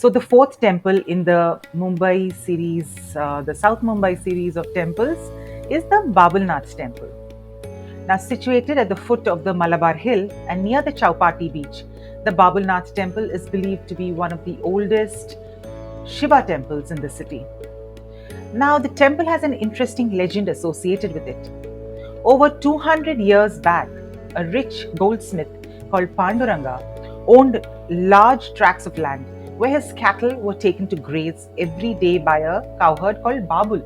So the fourth temple in the Mumbai series, the South Mumbai series of temples, is the Babulnath temple. Now situated at the foot of the Malabar Hill and near the Chowpatty beach, the Babulnath temple is believed to be one of the oldest Shiva temples in the city. Now the temple has an interesting legend associated with it. Over 200 years back, a rich goldsmith called Panduranga owned large tracts of land where his cattle were taken to graze every day by a cowherd called Babul.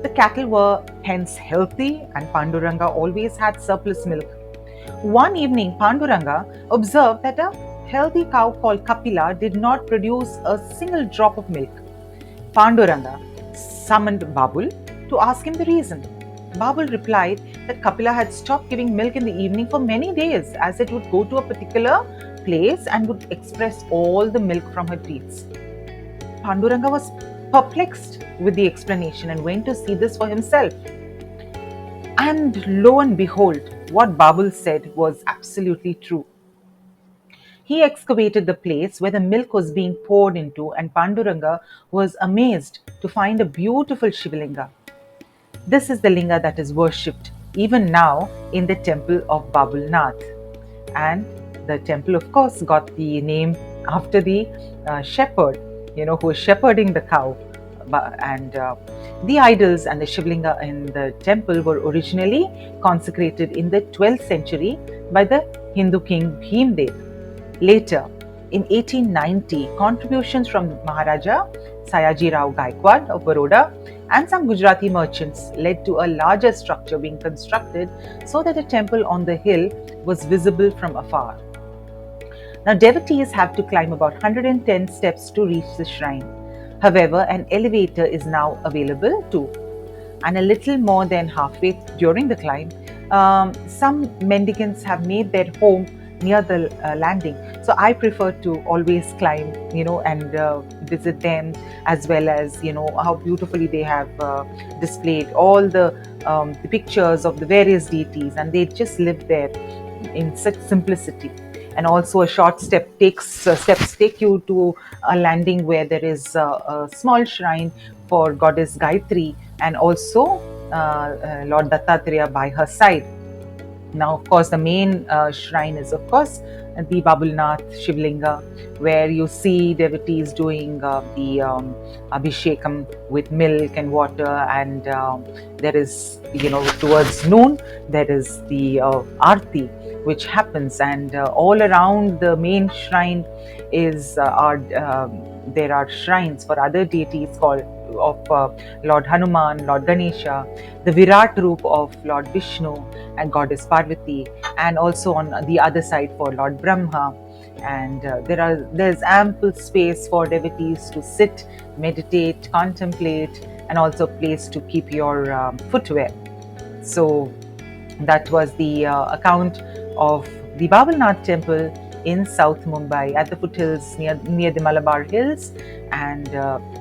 The cattle were hence healthy and Panduranga always had surplus milk. One evening, Panduranga observed that a healthy cow called Kapila did not produce a single drop of milk. Panduranga summoned Babul to ask him the reason. Babul replied that Kapila had stopped giving milk in the evening for many days as it would go to a particular place and would express all the milk from her teats. Panduranga was perplexed with the explanation and went to see this for himself. And lo and behold, what Babul said was absolutely true. He excavated the place where the milk was being poured into, and Panduranga was amazed to find a beautiful Shivalinga. This is the linga that is worshipped even now in the temple of Babulnath. And the temple, of course, got the name after the shepherd, who was shepherding the cow. And the idols and the Shivlinga in the temple were originally consecrated in the 12th century by the Hindu king Bhimdev. Later, in 1890, contributions from Maharaja Sayaji Rao Gaikwad of Baroda and some Gujarati merchants led to a larger structure being constructed so that a temple on the hill was visible from afar. Now, devotees have to climb about 110 steps to reach the shrine. However, an elevator is now available too. And a little more than halfway during the climb, some mendicants have made their home near the landing. So I prefer to always climb, and visit them, as well as, how beautifully they have displayed all the pictures of the various deities, and they just live there in such simplicity. And also a short steps take you to a landing where there is a small shrine for goddess Gayatri and also Lord Dattatreya by her side. Now, of course, the main shrine is, of course, the Babulnath Shivlinga, where you see devotees doing the abhishekam with milk and water, and there is, towards noon, there is the arti, which happens, and all around the main shrine is there are shrines for other deities called of Lord Hanuman, Lord Ganesha, the Virat Roop of Lord Vishnu and Goddess Parvati, and also on the other side for Lord Brahma. And there's ample space for devotees to sit, meditate, contemplate, and also place to keep your footwear. So that was the account of the Babulnath temple in South Mumbai at the foothills near the Malabar Hills. And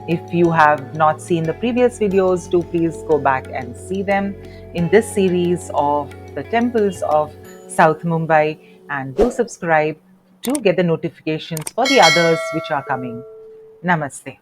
if you have not seen the previous videos, do please go back and see them in this series of the temples of South Mumbai, and do subscribe to get the notifications for the others which are coming. Namaste.